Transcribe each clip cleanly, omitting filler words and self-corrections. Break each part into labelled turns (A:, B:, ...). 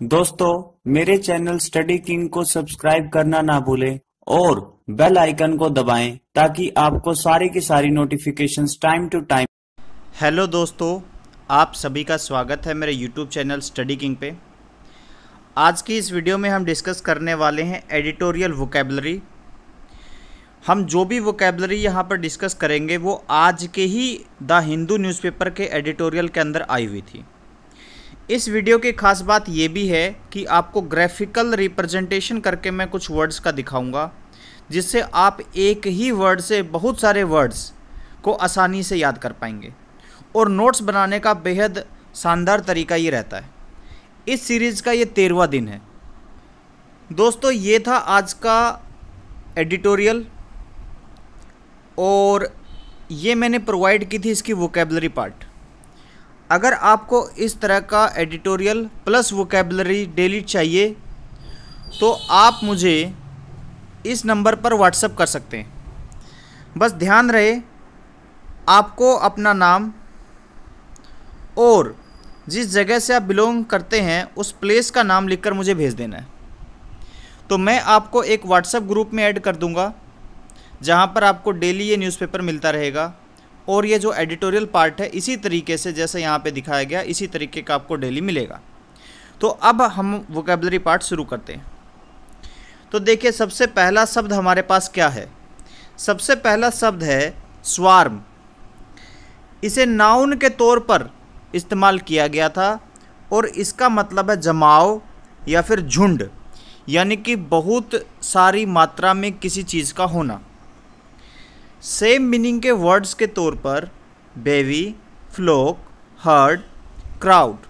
A: दोस्तों, मेरे channel study king को सब्सक्राइब करना ना भूलें और बेल आइकन को दबाएं ताकि आपको सारी की सारी notifications time to time.
B: Hello दोस्तों, आप सभी का स्वागत है मेरे यूट्यूब चैनल स्टडी किंग पे। आज की इस वीडियो में हम डिस्कस करने वाले हैं एडिटोरियल वोकैबुलरी। हम जो भी वोकैबुलरी यहाँ पर डिस्कस करेंगे वो आज के ही द हिंदू न्यूज़पेपर के एडिटोरियल के अंदर आई हुई थी। इस वीडियो की खास बात ये भी है कि आपको ग्राफिकल रिप्रेजेंटेशन करके मैं कुछ वर्ड्स का दिखाऊंगा, जिससे आप एक ही वर्ड से बहुत सारे वर्ड्स को आसानी से याद कर पाएंगे और नोट्स बनाने का बेहद शानदार तरीका ये रहता है। इस सीरीज़ का ये 13वां दिन है। दोस्तों, ये था आज का एडिटोरियल और ये मैंने प्रोवाइड की थी इसकी वोकैबुलरी पार्ट। अगर आपको इस तरह का एडिटोरियल प्लस वोकैबुलरी डेली चाहिए तो आप मुझे इस नंबर पर व्हाट्सएप कर सकते हैं। बस ध्यान रहे, आपको अपना नाम और जिस जगह से आप बिलोंग करते हैं उस प्लेस का नाम लिखकर मुझे भेज देना है। तो मैं आपको एक व्हाट्सएप ग्रुप में ऐड कर दूंगा जहां पर आपको डेली ये न्यूज़पेपर मिलता रहेगा और ये जो एडिटोरियल पार्ट है इसी तरीके से जैसे यहाँ पे दिखाया गया इसी तरीके का आपको डेली मिलेगा। तो अब हम वोकैबुलरी पार्ट शुरू करते हैं। तो देखिए, सबसे पहला शब्द हमारे पास क्या है। सबसे पहला शब्द है स्वार्म। इसे नाउन के तौर पर इस्तेमाल किया गया था और इसका मतलब है जमाव या फिर झुंड, यानी कि बहुत सारी मात्रा में किसी चीज़ का होना। सेम मीनिंग के वर्ड्स के तौर पर बेवी, फ्लोक, हर्ड, क्राउड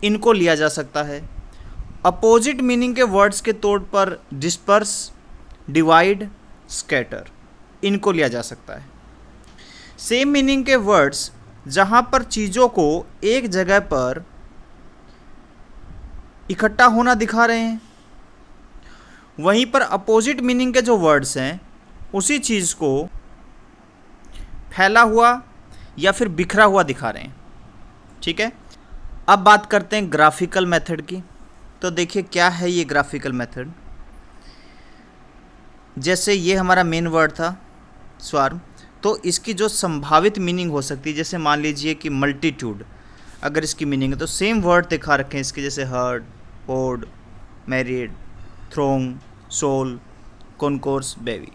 B: इनको लिया जा सकता है। अपोजिट मीनिंग के वर्ड्स के तौर पर डिस्पर्स, डिवाइड, स्कैटर इनको लिया जा सकता है। सेम मीनिंग के वर्ड्स जहाँ पर चीज़ों को एक जगह पर इकट्ठा होना दिखा रहे हैं, वहीं पर अपोजिट मीनिंग के जो वर्ड्स हैं उसी चीज़ को फैला हुआ या फिर बिखरा हुआ दिखा रहे हैं। ठीक है, अब बात करते हैं ग्राफिकल मेथड की। तो देखिए, क्या है ये ग्राफिकल मेथड। जैसे ये हमारा मेन वर्ड था स्वार्म, तो इसकी जो संभावित मीनिंग हो सकती है, जैसे मान लीजिए कि मल्टीट्यूड अगर इसकी मीनिंग है तो सेम वर्ड दिखा रखे हैं इसके, जैसे herd, horde, married, throng, shoal, concourse, baby.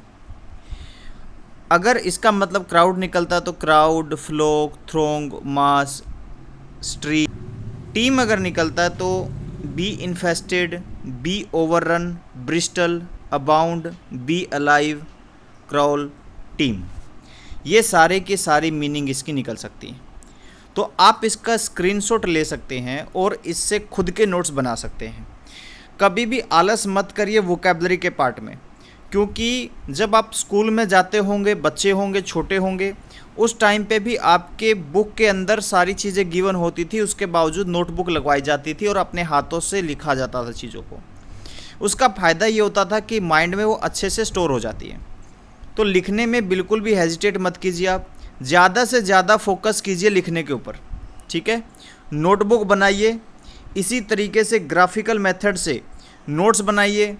B: अगर इसका मतलब क्राउड निकलता तो crowd, flock, throng, mass, street. Teem अगर निकलता तो be infested, be overrun, bristle, abound, be alive, crawl, teem. ये सारे की सारी मीनिंग इसकी निकल सकती है। तो आप इसका स्क्रीनशॉट ले सकते हैं और इससे खुद के नोट्स बना सकते हैं। कभी भी आलस मत करिए वोकैबुलरी के पार्ट में, क्योंकि जब आप स्कूल में जाते होंगे, बच्चे होंगे, छोटे होंगे, उस टाइम पे भी आपके बुक के अंदर सारी चीज़ें गिवन होती थी, उसके बावजूद नोटबुक लगवाई जाती थी और अपने हाथों से लिखा जाता था चीज़ों को। उसका फ़ायदा ये होता था कि माइंड में वो अच्छे से स्टोर हो जाती है। तो लिखने में बिल्कुल भी हेजिटेट मत कीजिए, आप ज़्यादा से ज़्यादा फोकस कीजिए लिखने के ऊपर। ठीक है, नोटबुक बनाइए, इसी तरीके से ग्राफिकल मेथड से नोट्स बनाइए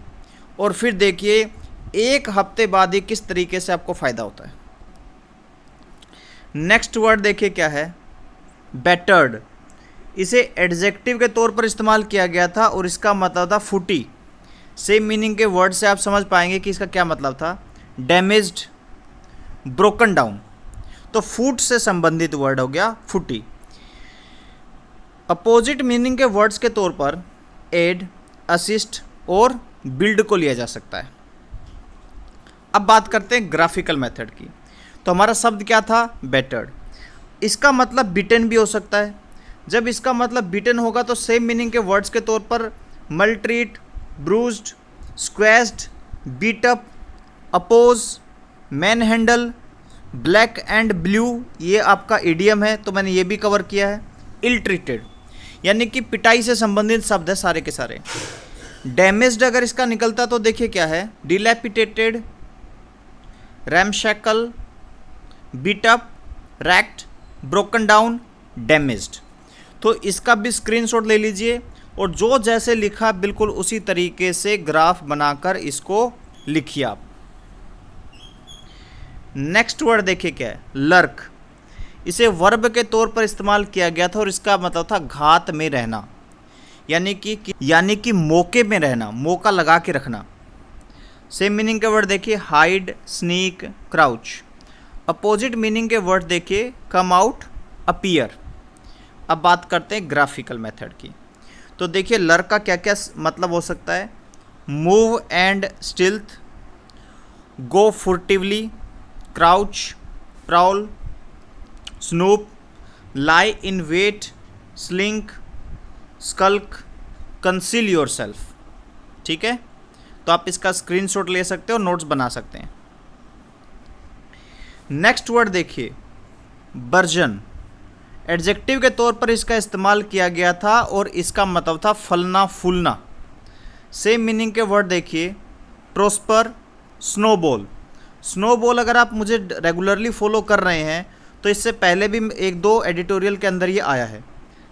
B: और फिर देखिए एक हफ्ते बाद ही किस तरीके से आपको फ़ायदा होता है। नेक्स्ट वर्ड देखिए क्या है, बेटर्ड। इसे एडजेक्टिव के तौर पर इस्तेमाल किया गया था और इसका मतलब था फूटी। सेम मीनिंग के वर्ड से आप समझ पाएंगे कि इसका क्या मतलब था। डैमेज्ड, ब्रोकन डाउन, तो फूट से संबंधित वर्ड हो गया फूटी। अपोजिट मीनिंग के वर्ड्स के तौर पर एड, असिस्ट और बिल्ड को लिया जा सकता है। अब बात करते हैं ग्राफिकल मेथड की। तो हमारा शब्द क्या था, बेटर्ड। इसका मतलब बिटन भी हो सकता है। जब इसका मतलब बिटन होगा तो सेम मीनिंग के वर्ड्स के तौर पर maltreat, bruised, squashed, beat up, oppose, manhandle, black and blue ये आपका इडियम है, तो मैंने ये भी कवर किया है। इल ट्रीटेड यानी कि पिटाई से संबंधित शब्द है सारे के सारे। डैमेज्ड अगर इसका निकलता तो देखिए क्या है, dilapidated, ramshackle, beat up, wrecked, broken down, damaged. तो इसका भी स्क्रीनशॉट ले लीजिए। और जो जैसे लिखा बिल्कुल उसी तरीके से ग्राफ बनाकर इसको लिखिए आप। नेक्स्ट वर्ड देखिए क्या है, लर्क। इसे वर्ब के तौर पर इस्तेमाल किया गया था और इसका मतलब था घात में रहना, यानी कि मौके में रहना, मौका लगा के रखना। सेम मीनिंग के वर्ड देखिए, hide, sneak, crouch. Opposite meaning के वर्ड देखिए, कम आउट, अपीयर। अब बात करते हैं ग्राफिकल मेथड की। तो देखिए लर्क का क्या क्या मतलब हो सकता है, move and stealth, go furtively, crouch, prowl, snoop, lie in wait, slink, skulk, conceal yourself. ठीक है, तो आप इसका स्क्रीनशॉट ले सकते हो, नोट्स बना सकते हैं। नेक्स्ट वर्ड देखिए, बर्जन। एडजेक्टिव के तौर पर इसका इस्तेमाल किया गया था और इसका मतलब था फलना फूलना। सेम मीनिंग के वर्ड देखिए, प्रोस्पर, स्नोबॉल। स्नोबॉल अगर आप मुझे रेगुलरली फॉलो कर रहे हैं तो इससे पहले भी एक दो एडिटोरियल के अंदर ये आया है।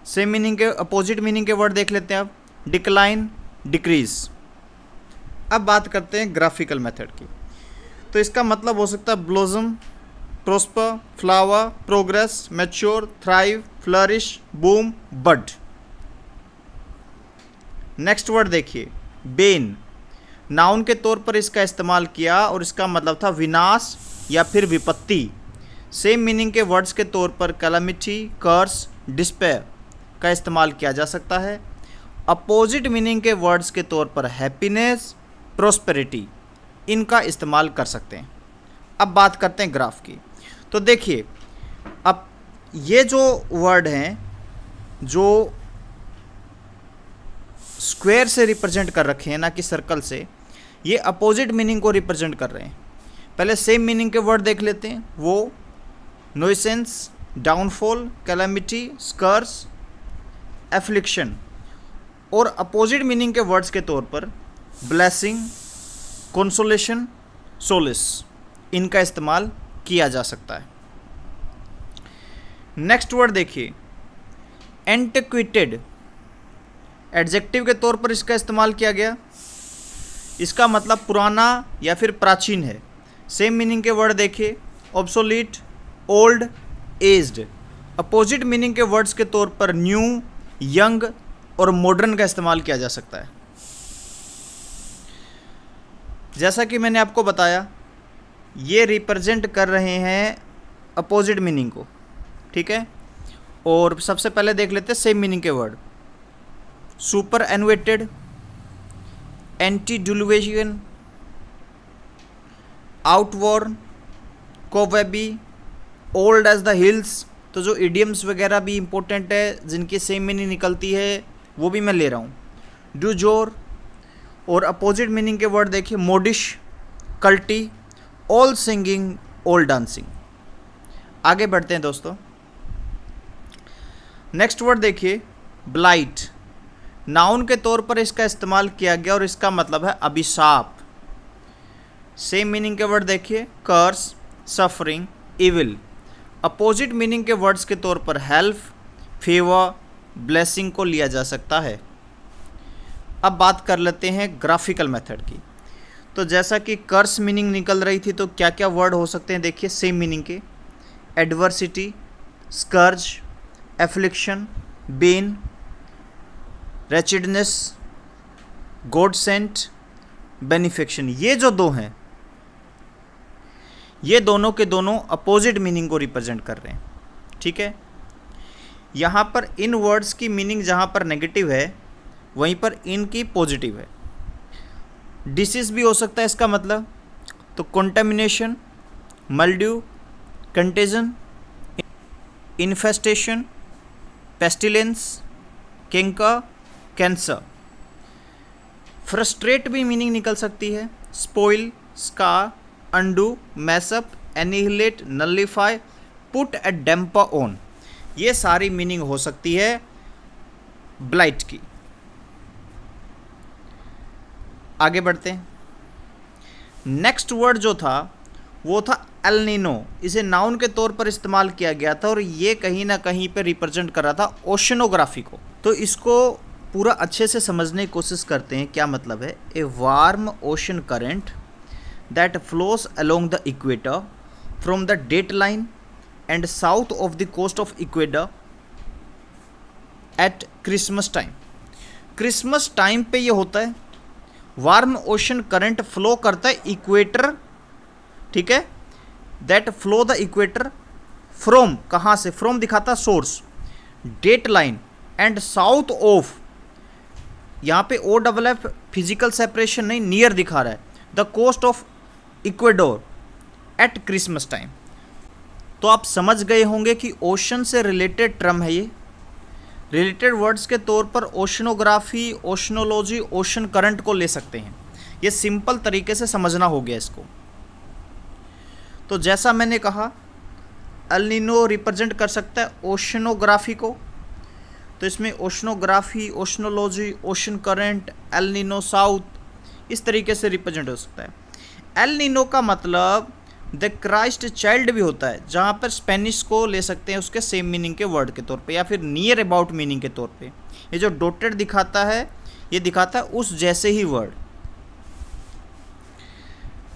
B: सेम मीनिंग के अपोजिट मीनिंग के वर्ड देख लेते हैं आप, डिक्लाइन, डिक्रीज। अब बात करते हैं ग्राफिकल मेथड की। तो इसका मतलब हो सकता है blossom, prosper, flower, progress, mature, thrive, flourish, boom, bud. Next word देखिए, बेन। नाउन के तौर पर इसका इस्तेमाल किया और इसका मतलब था विनाश या फिर विपत्ति। सेम मीनिंग के वर्ड्स के तौर पर कैलामिटी, कर्स, डिस्पेयर का इस्तेमाल किया जा सकता है। अपोजिट मीनिंग के वर्ड्स के तौर पर हैप्पीनेस, प्रोस्पेरिटी, इनका इस्तेमाल कर सकते हैं। अब बात करते हैं ग्राफ की। तो देखिए अब ये जो वर्ड हैं जो स्क्वायर से रिप्रेजेंट कर रखे हैं, ना कि सर्कल से, ये अपोजिट मीनिंग को रिप्रेजेंट कर रहे हैं। पहले सेम मीनिंग के वर्ड देख लेते हैं, वो नोइसेंस, डाउनफॉल, कैलामिटी, स्कर्स, एफ्लिक्शन। और अपोजिट मीनिंग के वर्ड्स के तौर पर ब्लेसिंग, कंसोलेशन, सोलिस, इनका इस्तेमाल किया जा सकता है। नेक्स्ट वर्ड देखिए, एंटिक्विटेड। एडजेक्टिव के तौर पर इसका इस्तेमाल किया गया, इसका मतलब पुराना या फिर प्राचीन है। सेम मीनिंग के वर्ड देखिए, obsolete, old, aged. Opposite meaning के वर्ड्स के तौर पर न्यू, यंग और मॉडर्न का इस्तेमाल किया जा सकता है। जैसा कि मैंने आपको बताया, ये रिप्रेजेंट कर रहे हैं अपोजिट मीनिंग को, ठीक है। और सबसे पहले देख लेते हैं सेम मीनिंग के word, superannuated, antediluvian, outworn, cobwebby, old as the hills. तो जो इडियम्स वगैरह भी इंपॉर्टेंट है जिनकी सेम मीनिंग निकलती है वो भी मैं ले रहा हूँ, डू जोर। और अपोजिट मीनिंग के वर्ड देखिए, मोडिश, कल्टी, ऑल सिंगिंग, ऑल डांसिंग। आगे बढ़ते हैं दोस्तों। नेक्स्ट वर्ड देखिए, ब्लाइट। नाउन के तौर पर इसका इस्तेमाल किया गया और इसका मतलब है अभिशाप। सेम मीनिंग के वर्ड देखिए, कर्स, सफरिंग, इविल। अपोजिट मीनिंग के वर्ड्स के तौर पर हेल्प, फेवर, ब्लेसिंग को लिया जा सकता है। अब बात कर लेते हैं ग्राफिकल मेथड की। तो जैसा कि कर्स मीनिंग निकल रही थी, तो क्या क्या वर्ड हो सकते हैं देखिए सेम मीनिंग के, adversity, scourge, affliction, bane, wretchedness, godsend, benefaction. ये जो दो हैं, ये दोनों के दोनों अपोजिट मीनिंग को रिप्रेजेंट कर रहे हैं, ठीक है। यहाँ पर इन वर्ड्स की मीनिंग जहाँ पर नेगेटिव है वहीं पर इनकी पॉजिटिव है। डिसीज भी हो सकता है इसका मतलब, तो contamination, mildew, contagion, infestation, pestilence, canker, cancer. Frustrate भी मीनिंग निकल सकती है, spoil, scar, undo, mess up, annihilate, nullify, put a damper on. ये सारी मीनिंग हो सकती है ब्लाइट की। आगे बढ़ते हैं। नेक्स्ट वर्ड जो था वो था एल नीनो। इसे नाउन के तौर पर इस्तेमाल किया गया था और ये कहीं ना कहीं पे रिप्रेजेंट कर रहा था ओशनोग्राफी को। तो इसको पूरा अच्छे से समझने की कोशिश करते हैं क्या मतलब है। A warm ocean current that flows along the equator from the date line and south of the coast of equator at Christmas time. Christmas time पे ये होता है, वार्म ओशन करंट फ्लो करता है इक्वेटर, ठीक है, that flow the equator from, कहाँ से, फ्रॉम दिखाता source, date line and south of, यहाँ पे O double F physical separation नहीं, नियर दिखा रहा है, the coast of Ecuador at Christmas time. तो आप समझ गए होंगे कि ओशन से रिलेटेड टर्म है ये। रिलेटेड वर्ड्स के तौर पर ओशनोग्राफी, ओशनोलॉजी, ओशन करंट को ले सकते हैं। ये सिंपल तरीके से समझना हो गया इसको। तो जैसा मैंने कहा, एल नीनो रिप्रेजेंट कर सकता है ओशनोग्राफी को, तो इसमें oceanography, oceanology, ocean current, El Nino south, इस तरीके से रिप्रेजेंट हो सकता है। एल नीनो का मतलब द क्राइस्ट चाइल्ड भी होता है, जहाँ पर स्पेनिश को ले सकते हैं उसके सेम मीनिंग के वर्ड के तौर पे या फिर नियर अबाउट मीनिंग के तौर पे। ये जो डॉटेड दिखाता है ये दिखाता है उस जैसे ही वर्ड।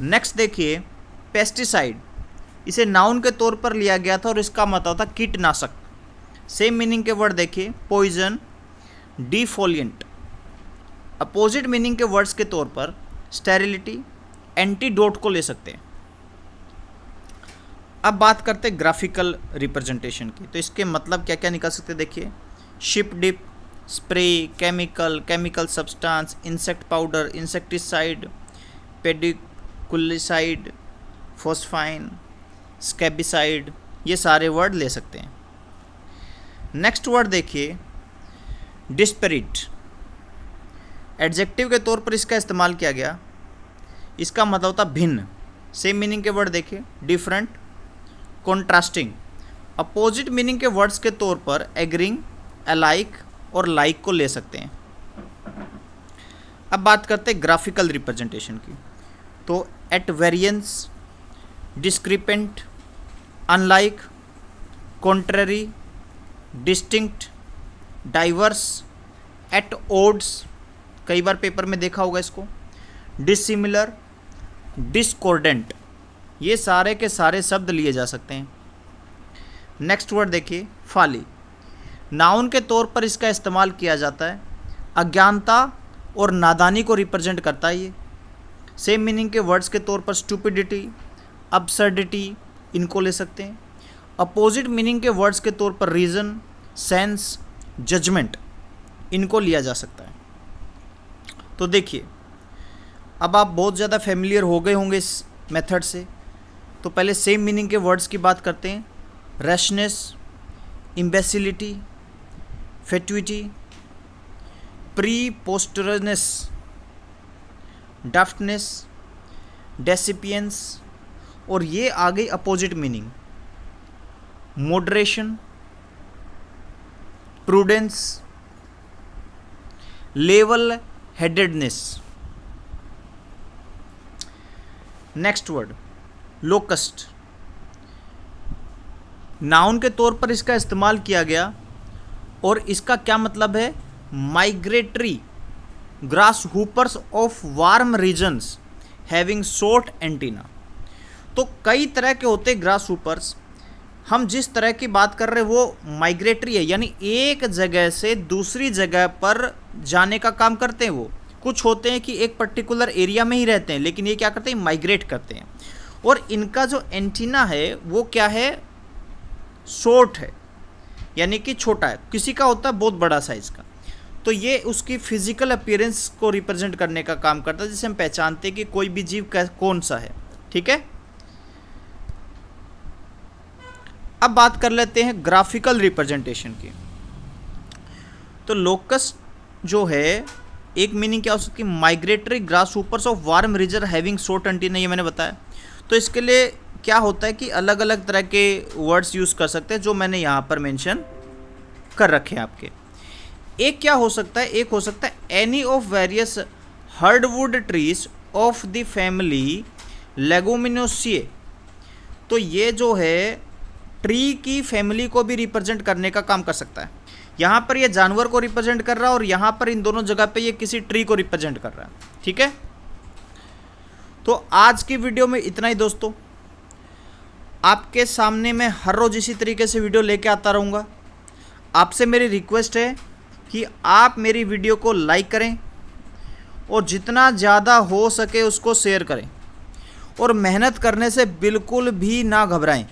B: नेक्स्ट देखिए, पेस्टिसाइड, इसे नाउन के तौर पर लिया गया था और इसका मतलब था कीटनाशक। सेम मीनिंग के वर्ड देखिए, पॉइजन, डिफोलिएंट। अपोजिट मीनिंग के वर्ड्स के तौर पर स्टेरिलिटी, एंटीडोट को ले सकते हैं। अब बात करते हैं ग्राफिकल रिप्रेजेंटेशन की, तो इसके मतलब क्या क्या निकाल सकते हैं देखिए, sheep dip, spray, chemical, chemical substance, insect powder, insecticide, pediculicide, phosphine, scabicide, ये सारे वर्ड ले सकते हैं। नेक्स्ट वर्ड देखिए, डिस्पेरिट, एडजेक्टिव के तौर पर इसका इस्तेमाल किया गया, इसका मतलब होता भिन्न। सेम मीनिंग के वर्ड देखिए, डिफरेंट, कॉन्ट्रास्टिंग। अपोजिट मीनिंग के वर्ड्स के तौर पर एग्रीइंग, अलाइक और लाइक को ले सकते हैं। अब बात करते हैं ग्राफिकल रिप्रेजेंटेशन की, तो at variance, discrepant, unlike, contrary, distinct, diverse, at odds, कई बार पेपर में देखा होगा इसको, डिसिमिलर, डिस्कॉर्डेंट, ये सारे के सारे शब्द लिए जा सकते हैं। नेक्स्ट वर्ड देखिए, फाली, नाउन के तौर पर इसका इस्तेमाल किया जाता है, अज्ञानता और नादानी को रिप्रेजेंट करता है ये। सेम मीनिंग के वर्ड्स के तौर पर स्टूपिडिटी, अब्सर्डिटी, इनको ले सकते हैं। अपोजिट मीनिंग के वर्ड्स के तौर पर रीज़न, सेंस, जजमेंट, इनको लिया जा सकता है। तो देखिए, अब आप बहुत ज़्यादा फेमिलियर हो गए होंगे इस मेथड से। तो पहले सेम मीनिंग के वर्ड्स की बात करते हैं, रैशनेस, इम्बेसिलिटी, फेटुइटी, प्रीपोस्टरनेस, डफ्टनेस, डेसिपियंस, और ये आ गई opposite meaning, moderation, prudence, level headedness. Next word, locust, noun के तौर पर इसका इस्तेमाल किया गया और इसका क्या मतलब है, migratory grasshoppers of warm regions having short antenna. तो कई तरह के होते हैं ग्रास हुपर्स, हम जिस तरह की बात कर रहे हैं वो माइग्रेटरी है, यानी एक जगह से दूसरी जगह पर जाने का काम करते हैं वो। कुछ होते हैं कि एक पर्टिकुलर एरिया में ही रहते हैं, लेकिन ये क्या करते हैं, माइग्रेट करते हैं। और इनका जो एंटीना है वो क्या है, शॉर्ट है, यानी कि छोटा है। किसी का होता है बहुत बड़ा साइज का, तो ये उसकी फिजिकल अपीयरेंस को रिप्रेजेंट करने का काम करता है, जिससे हम पहचानते हैं कि कोई भी जीव कौन सा है। ठीक है, अब बात कर लेते हैं ग्राफिकल रिप्रेजेंटेशन की। तो लोकस जो है, एक मीनिंग क्या हो सकती है, migratory grasshoppers of warm region having short antenna, ये मैंने बताया। तो इसके लिए क्या होता है कि अलग अलग तरह के वर्ड्स यूज़ कर सकते हैं, जो मैंने यहाँ पर मेंशन कर रखे हैं आपके। एक क्या हो सकता है, एक हो सकता है any of various hardwood trees of the family Leguminosae. तो ये जो है ट्री की फैमिली को भी रिप्रेजेंट करने का काम कर सकता है, यहाँ पर ये जानवर को रिप्रेजेंट कर रहा है और यहाँ पर इन दोनों जगह पे ये किसी ट्री को रिप्रेजेंट कर रहा है। ठीक है, तो आज की वीडियो में इतना ही दोस्तों। आपके सामने मैं हर रोज़ इसी तरीके से वीडियो लेके आता रहूँगा। आपसे मेरी रिक्वेस्ट है कि आप मेरी वीडियो को लाइक करें और जितना ज़्यादा हो सके उसको शेयर करें, और मेहनत करने से बिल्कुल भी ना घबराएं।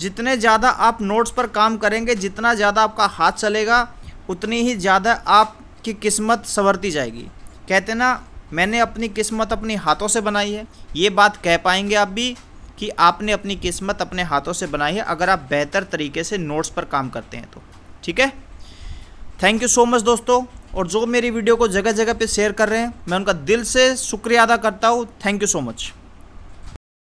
B: जितने ज़्यादा आप नोट्स पर काम करेंगे, जितना ज़्यादा आपका हाथ चलेगा, उतनी ही ज़्यादा आपकी किस्मत संवरती जाएगी। कहते ना, मैंने अपनी किस्मत अपने हाथों से बनाई है, ये बात कह पाएंगे आप भी कि आपने अपनी किस्मत अपने हाथों से बनाई है, अगर आप बेहतर तरीके से नोट्स पर काम करते हैं तो। ठीक है, थैंक यू सो मच दोस्तों। और जो मेरी वीडियो को जगह जगह पे शेयर कर रहे हैं, मैं उनका दिल से शुक्रिया अदा करता हूँ। Thank you so much.